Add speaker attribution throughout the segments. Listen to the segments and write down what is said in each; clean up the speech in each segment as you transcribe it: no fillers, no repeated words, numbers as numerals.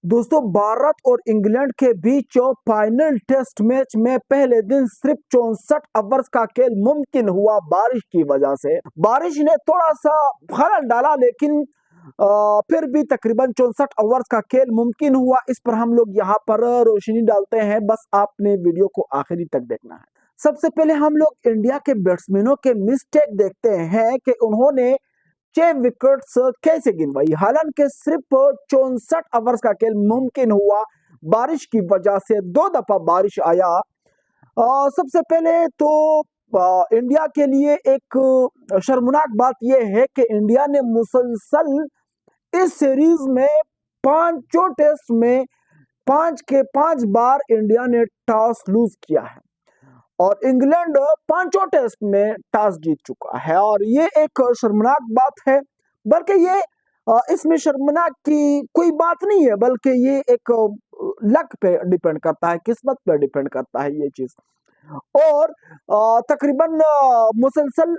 Speaker 1: दोस्तों, भारत और इंग्लैंड के बीच फाइनल टेस्ट मैच में पहले दिन सिर्फ 64 ओवर्स का खेल मुमकिन हुआ बारिश की वजह से। बारिश ने थोड़ा सा खलल डाला, लेकिन फिर भी तकरीबन 64 ओवर्स का खेल मुमकिन हुआ। इस पर हम लोग यहाँ पर रोशनी डालते हैं, बस आपने वीडियो को आखिरी तक देखना है। सबसे पहले हम लोग इंडिया के बैट्समैनों के मिस्टेक देखते हैं कि उन्होंने 6 विकेट्स कैसे गिनवाई। हालांकि सिर्फ 64 ओवर्स का खेल मुमकिन हुआ बारिश की वजह से। 2 दफा बारिश आया। सबसे पहले तो इंडिया के लिए एक शर्मनाक बात यह है कि इंडिया ने मुसलसल इस सीरीज में पांचों टेस्ट में 5 के 5 बार इंडिया ने टॉस लूज किया है और इंग्लैंड पांचों टेस्ट में टॉस जीत चुका है। और ये एक शर्मनाक बात है, बल्कि ये इसमें शर्मनाक की कोई बात नहीं है, बल्कि ये एक लक पे डिपेंड करता है, किस्मत पे डिपेंड करता है ये चीज। और तकरीबन मुसलसल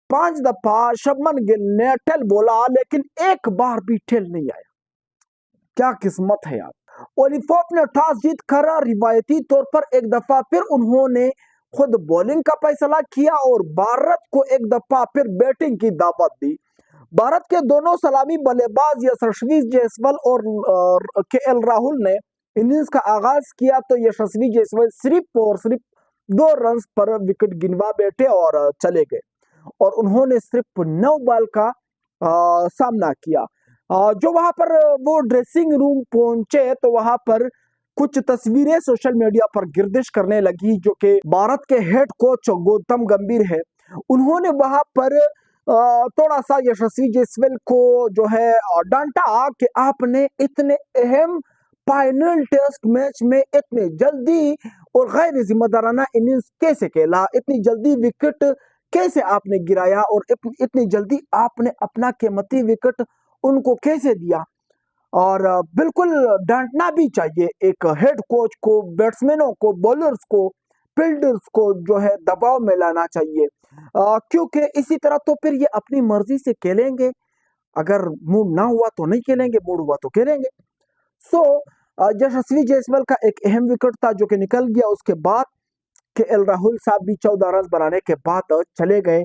Speaker 1: 5 दफा शुभमन गिल ने टेल बोला, लेकिन एक बार भी टेल नहीं आया। क्या किस्मत है यार। ओलिफोप ने टॉस जीत कर रिवायती तौर पर एक दफा फिर उन्होंने खुद बॉलिंग का फैसला किया और भारत को एक दफा फिर बैटिंग की दावत दी। भारत के दोनों सलामी बल्लेबाज यशस्वी जायसवाल और केएल राहुल ने इनिंग्स का आगाज किया तो यशस्वी जायसवाल सिर्फ और सिर्फ 2 रन पर विकेट गिनवा बैठे और चले गए और उन्होंने सिर्फ 9 बॉल का सामना किया। जो वहां पर वो ड्रेसिंग रूम पहुंचे तो वहां पर कुछ तस्वीरें सोशल मीडिया पर गर्दिश करने लगी, जो कि भारत के हेड कोच गौतम गंभीर है। उन्होंने वहां पर थोड़ा सा यशस्वी जायसवाल को जो है डांटा कि आपने इतने अहम फाइनल टेस्ट मैच में इतने जल्दी और गैर जिम्मेदाराना इनिंग्स कैसे खेला, इतनी जल्दी विकेट कैसे आपने गिराया और इतनी जल्दी आपने अपना कीमती विकेट उनको कैसे दिया। और बिल्कुल डांटना भी चाहिए एक हेड कोच को, बैट्समैनों को, बॉलर्स को, फील्डर्स को जो है दबाव में लाना चाहिए, क्योंकि इसी तरह तो फिर ये अपनी मर्जी से खेलेंगे। अगर मूड ना हुआ तो नहीं खेलेंगे, मूड हुआ तो खेलेंगे। सो यशस्वी जायसवाल का एक अहम विकेट था जो कि निकल गया। उसके बाद केएल राहुल साहब भी 14 रन बनाने के बाद चले गए।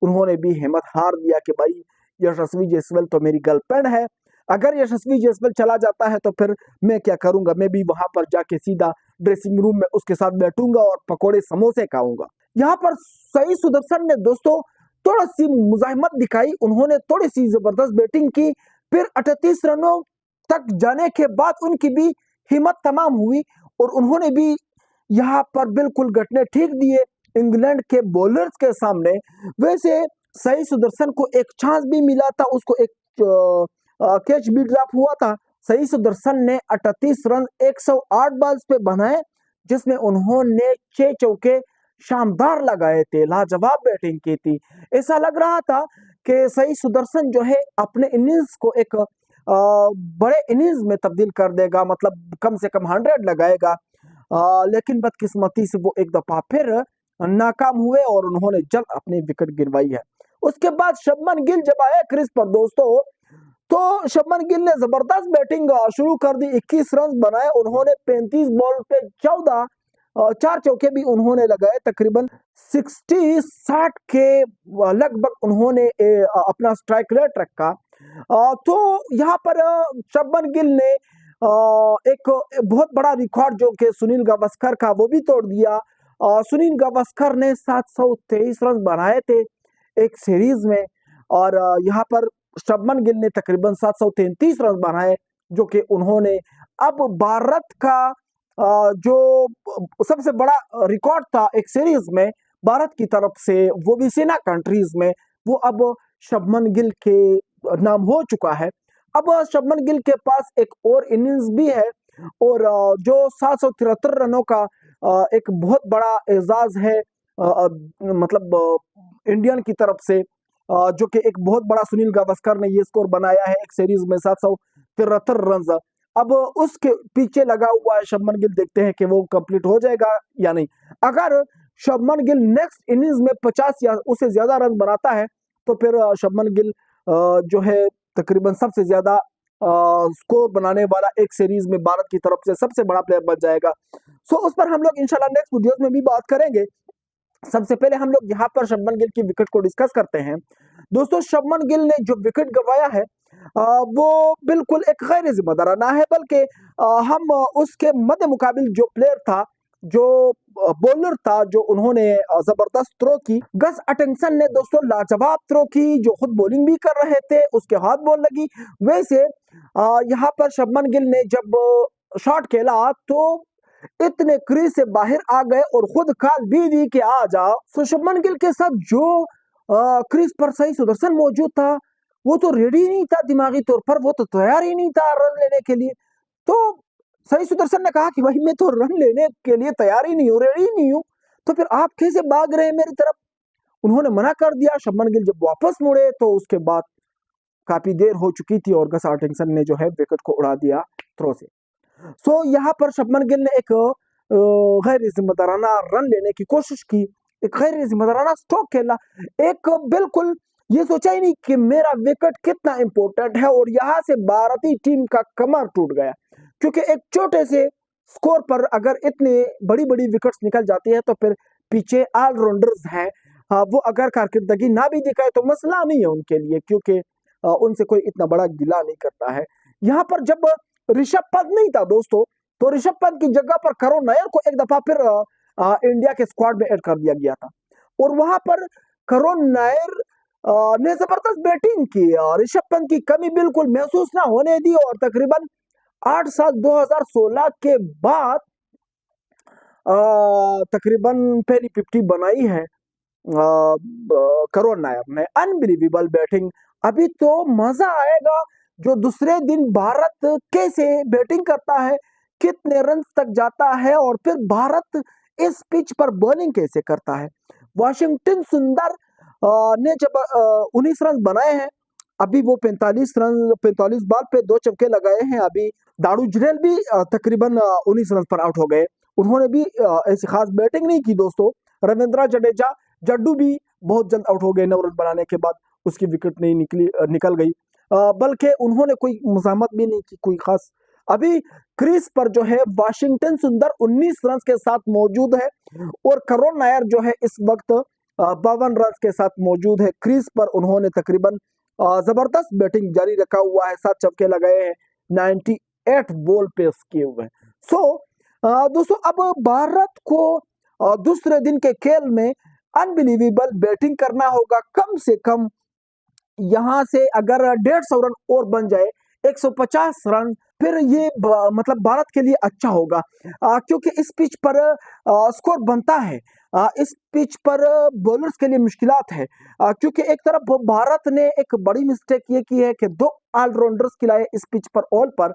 Speaker 1: उन्होंने भी हिम्मत हार दिया कि भाई यशस्वी जायसवाल तो मेरी गर्लफ्रेंड है, अगर यशस्वी जायसवाल चला जाता है तो फिर मैं क्या करूंगा, मैं भी वहां पर जाके सीधा ड्रेसिंग रूम में उसके साथ बैठूंगा और पकोड़े समोसे खाऊंगा। यहाँ पर सही सुदर्शन ने दोस्तों थोड़ा सी मुजाहिमत दिखाई, उन्होंने थोड़ी सी जबरदस्त बैटिंग की। फिर 38 रनों तक जाने के बाद उनकी भी हिम्मत तमाम हुई और उन्होंने भी यहाँ पर बिल्कुल घटने ठीक दिए इंग्लैंड के बॉलर्स के सामने। वैसे सही सुदर्शन को एक चांस भी मिला था, उसको एक कैच भी ड्रॉप हुआ था। सही सुदर्शन ने 38 रन 108 बॉल्स पे बनाए, जिसमें उन्होंने 6 चौके शानदार लगाए थे, लाजवाब बैटिंग की थी। ऐसा लग रहा था कि सही सुदर्शन जो है अपने इनिंग्स को एक बड़े इनिंग्स में तब्दील कर देगा, मतलब कम से कम 100 लगाएगा। लेकिन बदकिस्मती से वो एक दफा फिर नाकाम हुए और उन्होंने जल्द अपनी विकेट गिरवाई है। उसके बाद शुभमन गिल जब आए क्रीज पर दोस्तों, तो शुभमन गिल ने जबरदस्त बैटिंग शुरू कर दी। 21 रन बनाए उन्होंने 35 बॉल पे 14 4 चौके भी उन्होंने लगाए। तकरीबन 60 के लगभग उन्होंने अपना स्ट्राइक रेट रखा। तो यहाँ पर शुभमन गिल ने एक बहुत बड़ा रिकॉर्ड जो कि सुनील गावस्कर का वो भी तोड़ दिया। सुनील गावस्कर ने 723 रन बनाए थे एक सीरीज में और यहाँ पर शुभमन गिल ने तकरीबन 733 रन बनाए, जो कि उन्होंने अब भारत का जो सबसे बड़ा रिकॉर्ड था एक सीरीज में भारत की तरफ से, वो भी सेना कंट्रीज में, वो अब शुभमन गिल के नाम हो चुका है। अब शुभमन गिल के पास एक और इनिंग्स भी है और जो 773 रनों का एक बहुत बड़ा एजाज है, मतलब इंडियन की तरफ से, जो कि एक बहुत बड़ा सुनील गावस्कर ने ये स्कोर बनाया है एक सीरीज में 773 रन। अब उसके पीछे लगा हुआ है शुभमन गिल, देखते हैं कि वो कंप्लीट हो जाएगा या नहीं। अगर शुभमन गिल नेक्स्ट इनिंग्स में 50 या उससे ज्यादा रन बनाता है तो फिर शुभमन गिल जो है तकरीबन सबसे ज्यादा स्कोर बनाने वाला एक सीरीज में भारत की तरफ से सबसे बड़ा प्लेयर बन जाएगा। सो उस पर हम लोग इंशाल्लाह नेक्स्ट वीडियोस में भी बात करेंगे। सबसे पहले हम लोग यहाँ पर शुभमन गिल की विकेट को डिस्कस करते हैं। दोस्तों, शुभमन गिल ने जो विकेट गंवाया है वो बिल्कुल एक गैर जिम्मेदाराना है, बल्कि हम उसके मध्य मुकाबिल जो प्लेयर था, जो बॉलर था, जो उन्होंने जबरदस्त थ्रो की, गस एटिंगसन ने दोस्तों लाजवाब थ्रो की, जो खुद बॉलिंग भी कर रहे थे, उसके हाथ बॉल लगी। वैसे यहाँ पर शुभमन गिल ने जब शॉट खेला तो इतने क्रीज से बाहर आ गए और खुद कॉल भी दी कि आ जाओ। सो शुभमन गिल के साथ जो क्रीज पर सही सुदर्शन मौजूद था, वो तो रेडी नहीं था दिमागी तौर पर, वो तो तैयार ही नहीं था रन लेने के लिए। तो सही सुदर्शन ने कहा कि भाई मैं तो रन लेने के लिए तैयार ही नहीं हूँ, रेडी ही नहीं हूँ, तो फिर आप कैसे भाग रहे हैं मेरी तरफ। उन्होंने मना कर दिया। शुभमन गिल जब वापस मुड़े तो उसके बाद काफी देर हो चुकी थी और गस एटिंगसन ने जो है विकेट को उड़ा दिया थ्रो से। सो यहाँ पर शुभमन गिल ने एक गैर जिम्मेदाराना रन लेने की कोशिश की, एक गैर जिम्मेदाराना स्ट्रोक खेला, एक बिल्कुल ये सोचा ही नहीं कि मेरा विकेट कितना इंपॉर्टेंट है, और यहाँ से भारतीय टीम का कमर टूट गया। क्योंकि एक छोटे से स्कोर पर अगर इतनी बड़ी बड़ी विकेट्स निकल जाती है तो फिर पीछे ऑलराउंडर्स हैं, वो अगर कारकर्दगी ना भी दिखाए तो मसला नहीं है उनके लिए, क्योंकि उनसे कोई इतना बड़ा गिला नहीं करता है। यहाँ पर जब ऋषभ पंत नहीं था दोस्तों, तो ऋषभ पंत की जगह पर करुण नायर को एक दफा फिर इंडिया के स्क्वाड में ऐड कर दिया गया था, और वहां पर करुण नायर ने जबरदस्त बैटिंग की। ऋषभ पंत की कमी बिल्कुल महसूस ना होने दी, और तकरीबन 8 साल 2016 के बाद तकरीबन पहली 50 बनाई है करुण नायर ने। Unbelievable batting. अभी तो मजा आएगा जो दूसरे दिन भारत कैसे बैटिंग करता है, कितने रन तक जाता है, और फिर भारत इस पिच पर बॉलिंग कैसे करता है। वाशिंगटन सुंदर ने जब 19 रन बनाए हैं, अभी वो 45 बॉल पे 2 चौके लगाए हैं। अभी दाड़ू जुरेल भी तकरीबन 19 रन पर आउट हो गए। उन्होंने भी ऐसी खास बैटिंग नहीं की दोस्तों। रविंद्र जडेजा जड्डू भी बहुत जल्द आउट हो गए 9 रन बनाने के बाद, उसकी विकेट नहीं निकल गई, बल्कि उन्होंने कोई मुज़ाहमत भी नहीं की कोई खास। अभी क्रीज पर जो है वाशिंगटन सुंदर 19 रन के साथ मौजूद है, और करुण नायर जो है इस वक्त 52 रन के साथ मौजूद है क्रीज पर। उन्होंने तकरीबन जबरदस्त बैटिंग जारी रखा हुआ है, 7 चौके लगाए हैं, 98 बॉल पेस किए हुए हैं। सो दोस्तों, अब भारत को दूसरे दिन के खेल में अनबिलीवेबल बैटिंग करना होगा। कम से कम यहां से अगर 150 रन और बन जाए, 150 रन, फिर ये मतलब भारत के लिए अच्छा होगा, क्योंकि इस पिच पर स्कोर बनता है। इस पिच पर बॉलर्स के लिए मुश्किलात है, क्योंकि एक तरफ भारत ने एक बड़ी मिस्टेक ये की है कि 2 ऑलराउंडर्स खिलाए इस पिच पर ऑल पर,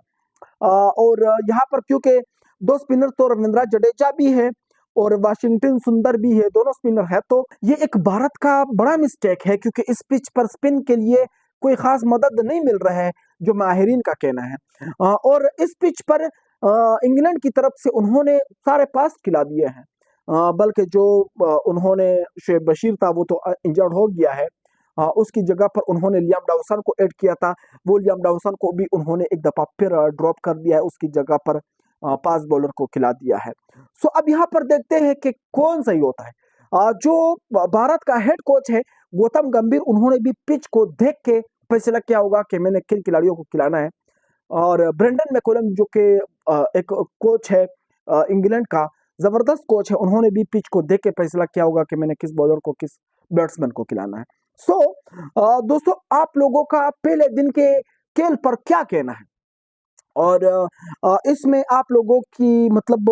Speaker 1: और यहाँ पर क्योंकि 2 स्पिनर तो रविंद्र जडेजा भी है और वाशिंगटन सुंदर भी है, दोनों स्पिनर है, तो ये एक भारत का बड़ा मिस्टेक है, क्योंकि इस पिच पर स्पिन के लिए कोई खास मदद नहीं मिल रहा है, जो माहिरीन का कहना है। और इस पिच पर इंग्लैंड की तरफ से उन्होंने सारे पास खिला दिए हैं, बल्कि जो उन्होंने शुएब बशीर था वो तो इंजर्ड हो गया है, उसकी जगह पर उन्होंने लियाम डाउसन को ऐड किया था, वो लियाम डाउसन को भी उन्होंने एक दफा फिर ड्रॉप कर दिया है, उसकी जगह पर पास बॉलर को खिला दिया है। सो अब यहाँ पर देखते हैं कि कौन सही होता है। जो भारत का हेड कोच है गौतम गंभीर, उन्होंने भी पिच को देख के फैसला किया होगा कि मैंने किन खिलाड़ियों को खिलाना है, और ब्रेंडन मैकुलम जो कि एक कोच है इंग्लैंड का, जबरदस्त कोच है, उन्होंने भी पिच को देख के फैसला किया होगा कि मैंने किस बॉलर को, किस बैट्समैन को खिलाना है। सो दोस्तों, आप लोगों का पहले दिन के खेल पर क्या कहना है, और इसमें आप लोगों की मतलब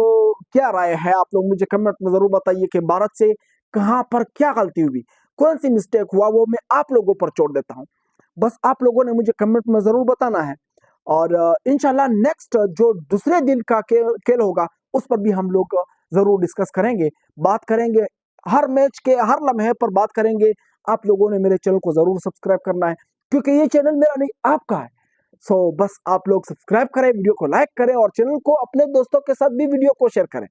Speaker 1: क्या राय है, आप लोग मुझे कमेंट में जरूर बताइए कि भारत से कहां पर क्या गलती हुई, कौन सी मिस्टेक हुआ, वो मैं आप लोगों पर छोड़ देता हूं। बस आप लोगों ने मुझे कमेंट में जरूर बताना है, और इंशाल्लाह नेक्स्ट जो दूसरे दिन का खेल होगा उस पर भी हम लोग जरूर डिस्कस करेंगे, बात करेंगे, हर मैच के हर लम्हे पर बात करेंगे। आप लोगों ने मेरे चैनल को जरूर सब्सक्राइब करना है, क्योंकि ये चैनल मेरा नहीं आपका है। सो बस आप लोग सब्सक्राइब करें, वीडियो को लाइक करें, और चैनल को अपने दोस्तों के साथ भी वीडियो को शेयर करें।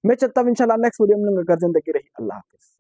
Speaker 1: मैं चलता हूं, इंशाल्लाह नेक्स्ट वीडियो में मिलूंगा। जिंदगी रही, अल्लाह हाफिज।